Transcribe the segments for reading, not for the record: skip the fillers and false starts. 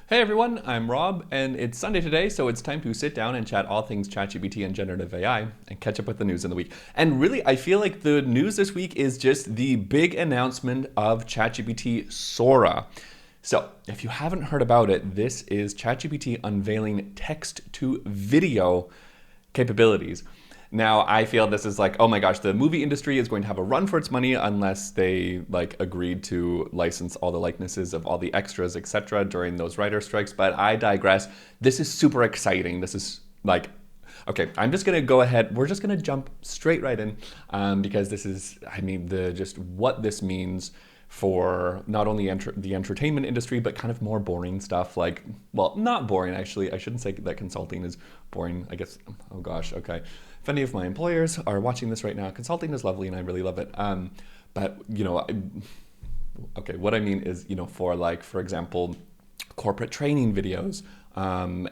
Hey everyone, I'm Rob, and it's Sunday today, so it's time to sit down and chat all things ChatGPT and generative AI and catch up with the news in the week. And really, I feel like the news this week is just the big announcement of ChatGPT Sora. So, if you haven't heard about it, this is ChatGPT unveiling text to video capabilities. Now, I feel this is like, oh my gosh, the movie industry is going to have a run for its money unless they agreed to license all the likenesses of all the extras, etc. during those writer strikes. But I digress. This is super exciting. This is okay, I'm just gonna go ahead. We're just gonna jump straight right in because this is, the just what this means for not only the entertainment industry, but kind of more boring stuff like, well, not boring actually. I shouldn't say that consulting is boring. I guess, oh gosh, okay. If any of my employers are watching this right now, consulting is lovely and I really love it. But okay, what I mean is, for example, corporate training videos,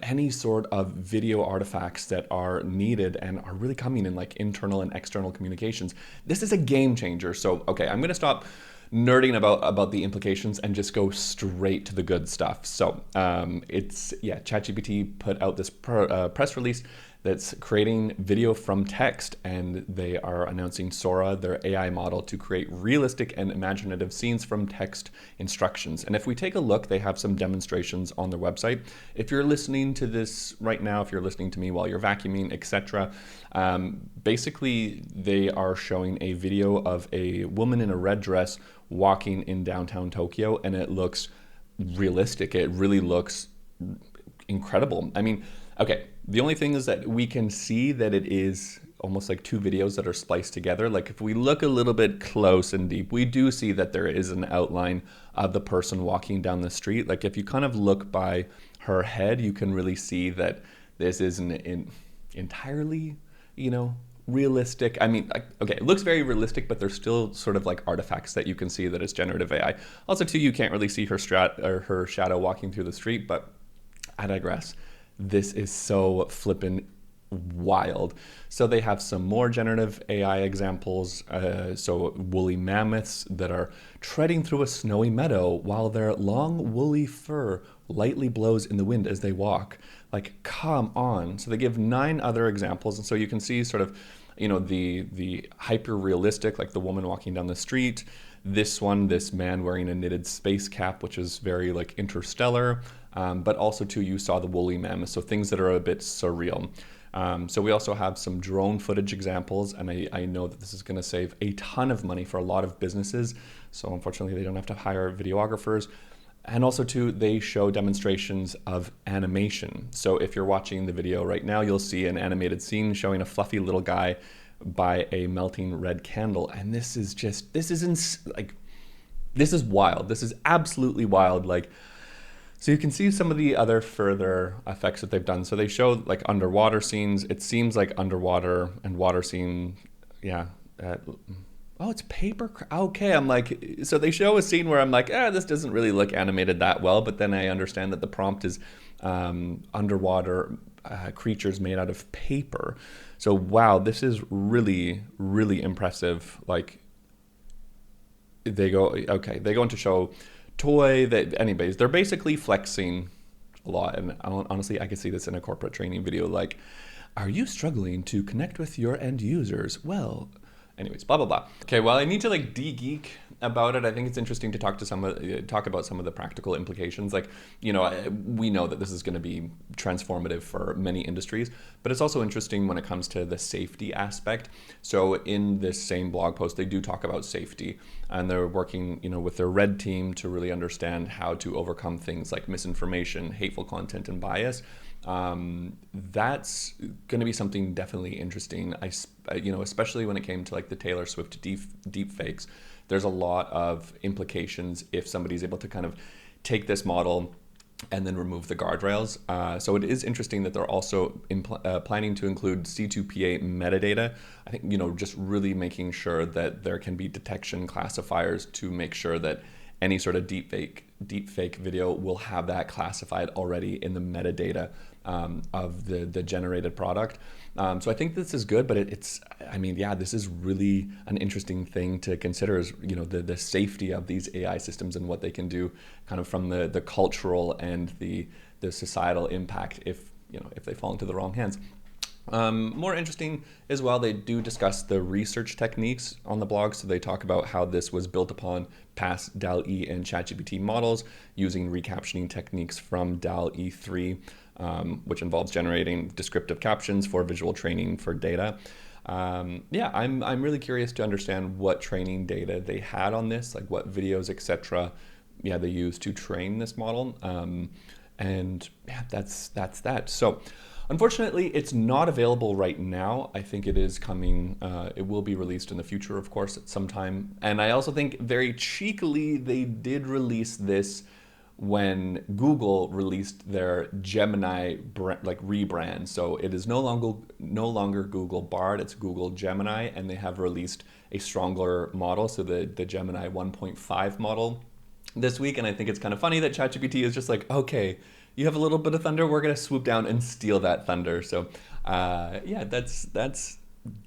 any sort of video artifacts that are needed and are really coming in like internal and external communications. This is a game changer. So, okay, I'm going to stop nerding about the implications and just go straight to the good stuff. So ChatGPT put out this press release that's creating video from text, and they are announcing Sora, their AI model, to create realistic and imaginative scenes from text instructions. And if we take a look, they have some demonstrations on their website. If you're listening to this right now, if you're listening to me while you're vacuuming, etc., basically they are showing a video of a woman in a red dress walking in downtown Tokyo, and it looks realistic. It really looks incredible. Okay, the only thing is that we can see that it is almost like two videos that are spliced together. Like if we look a little bit close and deep, we do see that there is an outline of the person walking down the street. Like if you kind of look by her head, you can really see that this isn't entirely, realistic. Okay, it looks very realistic, but there's still sort of like artifacts that you can see that it's generative AI. Also, too, you can't really see her her shadow walking through the street, but I digress. This is so flippin' wild. So they have some more generative AI examples. So woolly mammoths that are treading through a snowy meadow while their long woolly fur lightly blows in the wind as they walk. Like, come on. So they give 9 other examples. And so you can see sort of, the hyper realistic, like the woman walking down the street. This man wearing a knitted space cap, which is very like interstellar. But also too, you saw the woolly mammoth, so things that are a bit surreal. So we also have some drone footage examples, and I know that this is going to save a ton of money for a lot of businesses. So unfortunately, they don't have to hire videographers. And also too, they show demonstrations of animation. So if you're watching the video right now, you'll see an animated scene showing a fluffy little guy by a melting red candle. And this is wild. This is absolutely wild. So you can see some of the other further effects that they've done. So they show like underwater scenes. It seems like underwater and water scene, yeah. Oh, it's paper. Okay, I'm like, so they show a scene where I'm like, this doesn't really look animated that well. But then I understand that the prompt is underwater creatures made out of paper. So wow, this is really, really impressive. Like they go into show toy that, anyways, they're basically flexing a lot. And honestly, I could see this in a corporate training video. Like, are you struggling to connect with your end users? Well, anyways, blah blah blah. Okay, well, I need to de-geek about it. I think it's interesting to talk about some of the practical implications. We know that this is going to be transformative for many industries, but it's also interesting when it comes to the safety aspect. So in this same blog post, they do talk about safety, and they're working, with their red team to really understand how to overcome things like misinformation, hateful content, and bias. That's going to be something definitely interesting. Especially when it came to the Taylor Swift deep fakes. There's a lot of implications if somebody's able to kind of take this model and then remove the guardrails. So it is interesting that they're also planning to include C2PA metadata. I think, just really making sure that there can be detection classifiers to make sure that any sort of deepfake video will have that classified already in the metadata of the generated product. So I think this is good, but this is really an interesting thing to consider, is, the safety of these AI systems and what they can do kind of from the cultural and the societal impact if they fall into the wrong hands. More interesting as well, they do discuss the research techniques on the blog. So they talk about how this was built upon past DALL-E and ChatGPT models using recaptioning techniques from DALL-E 3, which involves generating descriptive captions for visual training for data. I'm really curious to understand what training data they had on this, like what videos, etc. They used to train this model. That's that. So unfortunately, it's not available right now. I think it is coming. It will be released in the future, of course, at some time. And I also think very cheekily, they did release this when Google released their Gemini rebrand. So it is no longer Google Bard, it's Google Gemini, and they have released a stronger model, so the Gemini 1.5 model this week. And I think it's kind of funny that ChatGPT is just like, okay, you have a little bit of thunder, we're gonna swoop down and steal that thunder. So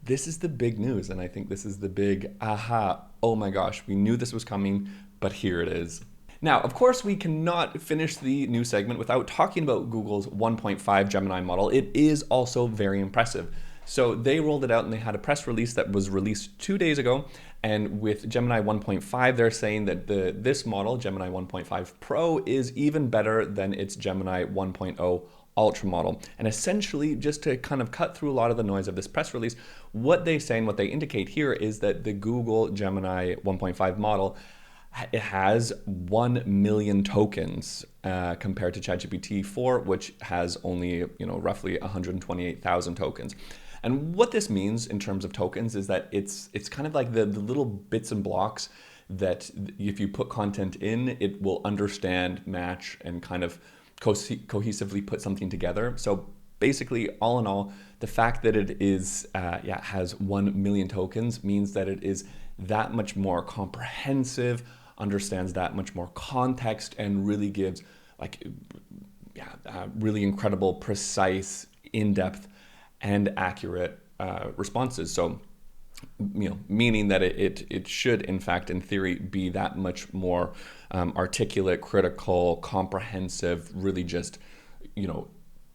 this is the big news, and I think this is the big aha, oh my gosh, we knew this was coming, but here it is. Now, of course, we cannot finish the news segment without talking about Google's 1.5 Gemini model. It is also very impressive. So they rolled it out and they had a press release that was released 2 days ago. And with Gemini 1.5, they're saying that this model, Gemini 1.5 Pro, is even better than its Gemini 1.0 Ultra model. And essentially, just to kind of cut through a lot of the noise of this press release, what they say and what they indicate here is that the Google Gemini 1.5 model, it has 1 million tokens compared to ChatGPT 4, which has only roughly 128,000 tokens. And what this means in terms of tokens is that it's kind of like the little bits and blocks that if you put content in, it will understand, match, and kind of cohesively put something together. So basically, all in all, the fact that it is has 1 million tokens means that it is that much more comprehensive, understands that much more context, and really gives really incredible, precise, in-depth, and accurate responses. So, meaning that it should, in fact, in theory, be that much more articulate, critical, comprehensive, really just,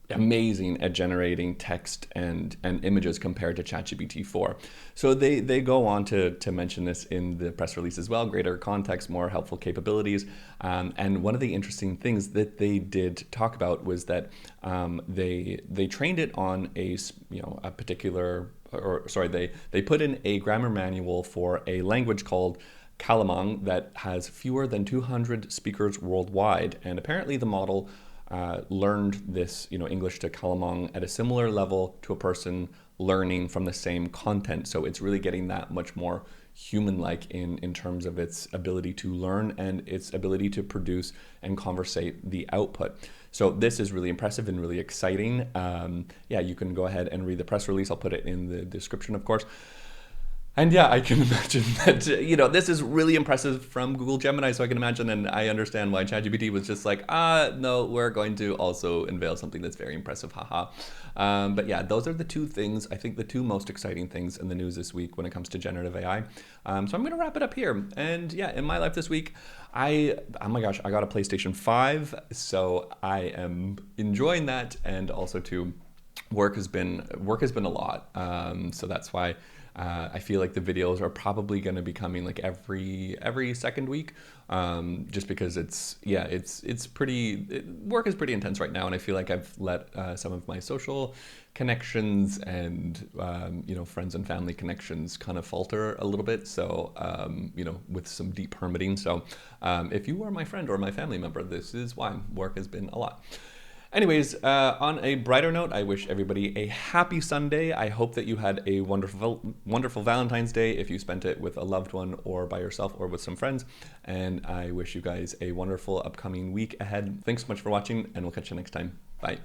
amazing at generating text and images compared to ChatGPT 4. So they go on to mention this in the press release as well: greater context, more helpful capabilities. And one of the interesting things that they did talk about was that they trained it on a particular, they put in a grammar manual for a language called Calamang that has fewer than 200 speakers worldwide. And apparently the model learned this, English to Calamang at a similar level to a person learning from the same content. So it's really getting that much more human-like in terms of its ability to learn and its ability to produce and conversate the output. So this is really impressive and really exciting. You can go ahead and read the press release. I'll put it in the description, of course. And I can imagine that, this is really impressive from Google Gemini, so I can imagine, and I understand why ChatGPT was just like, no, we're going to also unveil something that's very impressive, haha. Those are the two things, I think the two most exciting things in the news this week when it comes to generative AI. So I'm going to wrap it up here. And in my life this week, I got a PlayStation 5, so I am enjoying that, and also too, work has been a lot. So that's why I feel like the videos are probably going to be coming like every second week, just because work is pretty intense right now, and I feel like I've let some of my social connections and friends and family connections kind of falter a little bit. So with some deep hermiting. So if you are my friend or my family member, this is why work has been a lot. Anyways, on a brighter note, I wish everybody a happy Sunday. I hope that you had a wonderful Valentine's Day if you spent it with a loved one or by yourself or with some friends. And I wish you guys a wonderful upcoming week ahead. Thanks so much for watching, and we'll catch you next time. Bye.